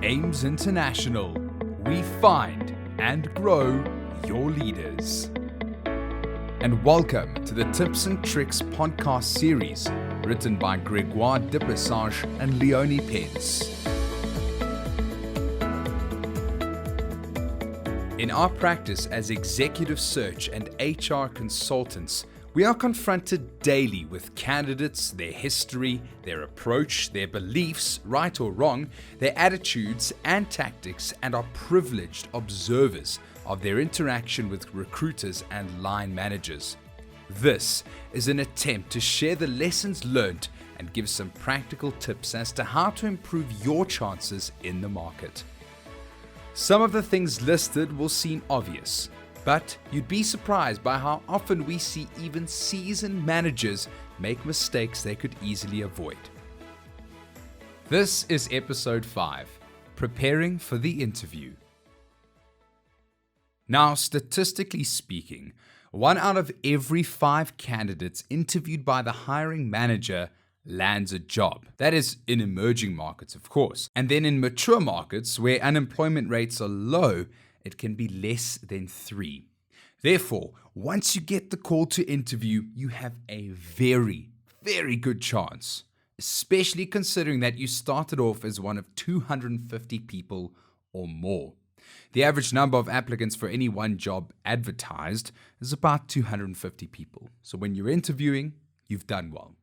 Ames International. We find and grow your leaders. And welcome to the Tips and Tricks podcast series, written by Gregoire Depassage and Leonie Pence. In our practice as executive search and HR consultants, we are confronted daily with candidates, their history, their approach, their beliefs, right or wrong, their attitudes and tactics, and are privileged observers of their interaction with recruiters and line managers. This is an attempt to share the lessons learned and give some practical tips as to how to improve your chances in the market. Some of the things listed will seem obvious, but you'd be surprised by how often we see even seasoned managers make mistakes they could easily avoid. This is episode 5, Preparing for the Interview. Now, statistically speaking, 1 out of every 5 candidates interviewed by the hiring manager lands a job. That is in emerging markets, of course. And then in mature markets, where unemployment rates are low, it can be less than 3. Therefore, once you get the call to interview, you have a very, very good chance, especially considering that you started off as one of 250 people or more. The average number of applicants for any one job advertised is about 250 people. So when you're interviewing, you've done well.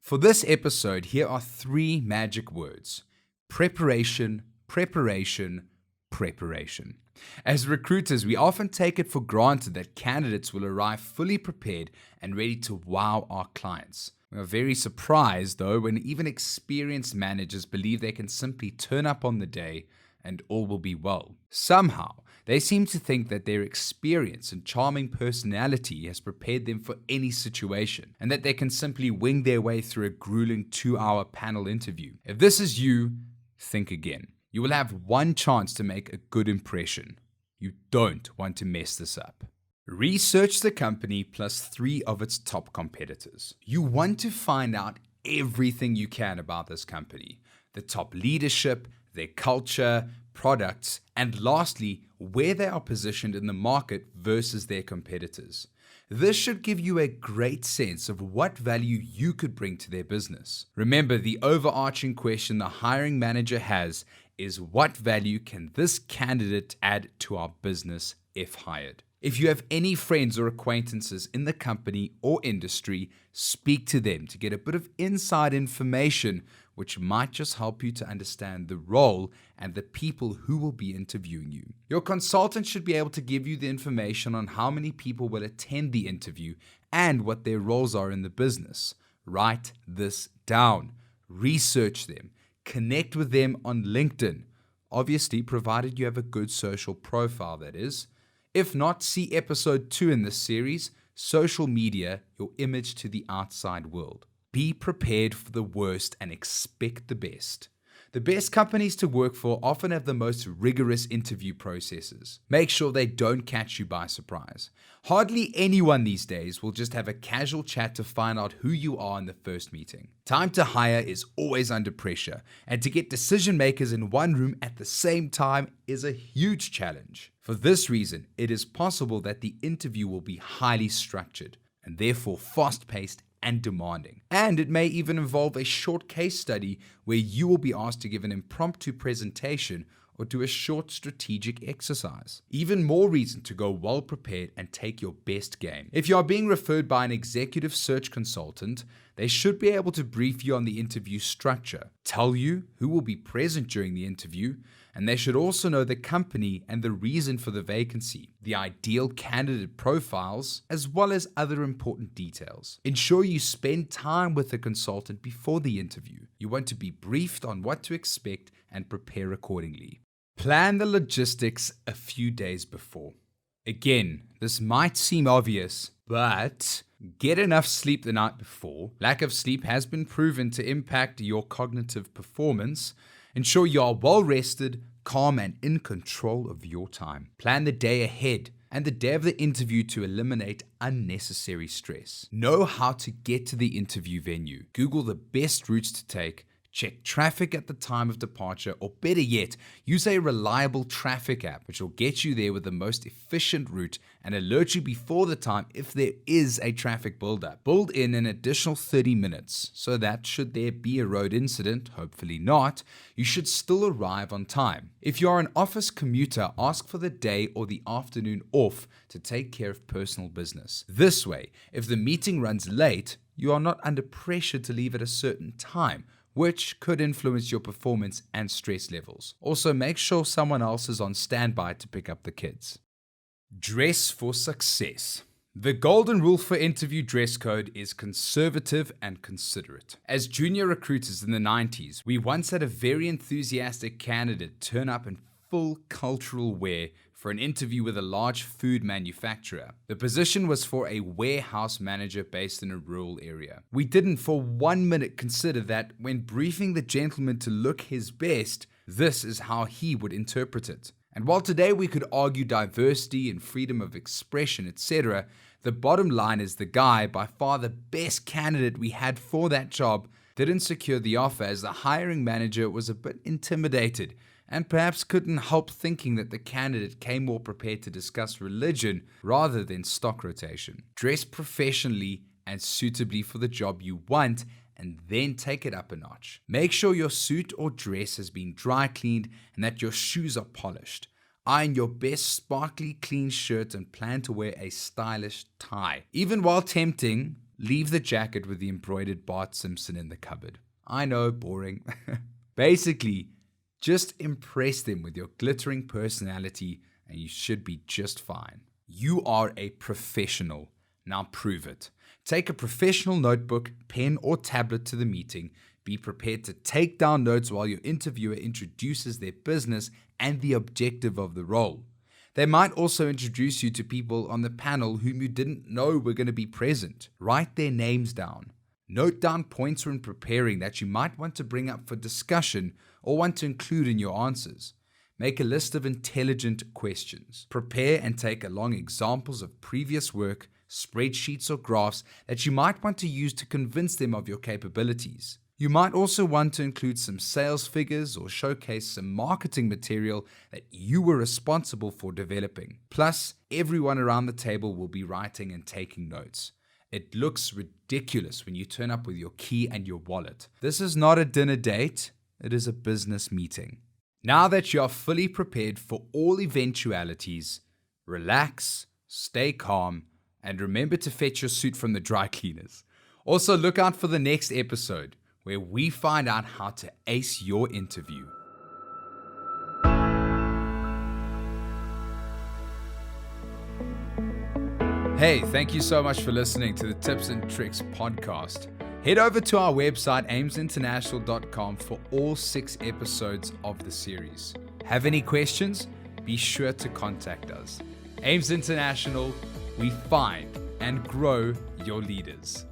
For this episode, here are 3 magic words: preparation, preparation, preparation. As recruiters, we often take it for granted that candidates will arrive fully prepared and ready to wow our clients. We are very surprised, though, when even experienced managers believe they can simply turn up on the day and all will be well. Somehow, they seem to think that their experience and charming personality has prepared them for any situation, and that they can simply wing their way through a grueling 2-hour panel interview. If this is you, think again. You will have one chance to make a good impression. You don't want to mess this up. Research the company plus 3 of its top competitors. You want to find out everything you can about this company: the top leadership, their culture, products, and lastly, where they are positioned in the market versus their competitors. This should give you a great sense of what value you could bring to their business. Remember, the overarching question the hiring manager has is, what value can this candidate add to our business if hired? If you have any friends or acquaintances in the company or industry, speak to them to get a bit of inside information, which might just help you to understand the role and the people who will be interviewing you. Your consultant should be able to give you the information on how many people will attend the interview and what their roles are in the business. Write this down. Research them. Connect with them on LinkedIn. Obviously, provided you have a good social profile, that is. If not, see episode 2 in this series, Social Media, Your Image to the Outside World. Be prepared for the worst and expect the best. The best companies to work for often have the most rigorous interview processes. Make sure they don't catch you by surprise. Hardly anyone these days will just have a casual chat to find out who you are in the first meeting. Time to hire is always under pressure, and to get decision makers in one room at the same time is a huge challenge. For this reason, it is possible that the interview will be highly structured and therefore fast-paced and demanding. And it may even involve a short case study where you will be asked to give an impromptu presentation or do a short strategic exercise. Even more reason to go well prepared and take your best game. If you are being referred by an executive search consultant, they should be able to brief you on the interview structure, tell you who will be present during the interview, and they should also know the company and the reason for the vacancy, the ideal candidate profiles, as well as other important details. Ensure you spend time with the consultant before the interview. You want to be briefed on what to expect and prepare accordingly. Plan the logistics a few days before. Again, this might seem obvious, but get enough sleep the night before. Lack of sleep has been proven to impact your cognitive performance. Ensure you are well rested, calm, and in control of your time. Plan the day ahead and the day of the interview to eliminate unnecessary stress. Know how to get to the interview venue. Google the best routes to take. Check traffic at the time of departure, or better yet, use a reliable traffic app which will get you there with the most efficient route and alert you before the time if there is a traffic buildup. Build in an additional 30 minutes so that should there be a road incident, hopefully not, you should still arrive on time. If you are an office commuter, ask for the day or the afternoon off to take care of personal business. This way, if the meeting runs late, you are not under pressure to leave at a certain time, which could influence your performance and stress levels. Also, make sure someone else is on standby to pick up the kids. Dress for success. The golden rule for interview dress code is conservative and considerate. As junior recruiters in the 90s, we once had a very enthusiastic candidate turn up in full cultural wear for an interview with a large food manufacturer. The position was for a warehouse manager based in a rural area. We didn't for 1 minute consider that when briefing the gentleman to look his best, this is how he would interpret it. And while today we could argue diversity and freedom of expression, etc., the bottom line is the guy, by far the best candidate we had for that job, didn't secure the offer as the hiring manager was a bit intimidated and perhaps couldn't help thinking that the candidate came more prepared to discuss religion rather than stock rotation. Dress professionally and suitably for the job you want, and then take it up a notch. Make sure your suit or dress has been dry cleaned and that your shoes are polished. Iron your best sparkly clean shirt and plan to wear a stylish tie. Even while tempting, leave the jacket with the embroidered Bart Simpson in the cupboard. I know, boring. Basically, just impress them with your glittering personality and you should be just fine. You are a professional. Now prove it. Take a professional notebook, pen, or tablet to the meeting. Be prepared to take down notes while your interviewer introduces their business and the objective of the role. They might also introduce you to people on the panel whom you didn't know were going to be present. Write their names down. Note down points when preparing that you might want to bring up for discussion or want to include in your answers. Make a list of intelligent questions. Prepare and take along examples of previous work, spreadsheets or graphs that you might want to use to convince them of your capabilities. You might also want to include some sales figures or showcase some marketing material that you were responsible for developing. Plus, everyone around the table will be writing and taking notes. It looks ridiculous when you turn up with your key and your wallet. This is not a dinner date, it is a business meeting. Now that you are fully prepared for all eventualities, relax, stay calm, and remember to fetch your suit from the dry cleaners. Also, look out for the next episode where we find out how to ace your interview. Hey, thank you so much for listening to the Tips and Tricks podcast. Head over to our website, aimsinternational.com, for all 6 episodes of the series. Have any questions? Be sure to contact us. Ames International, we find and grow your leaders.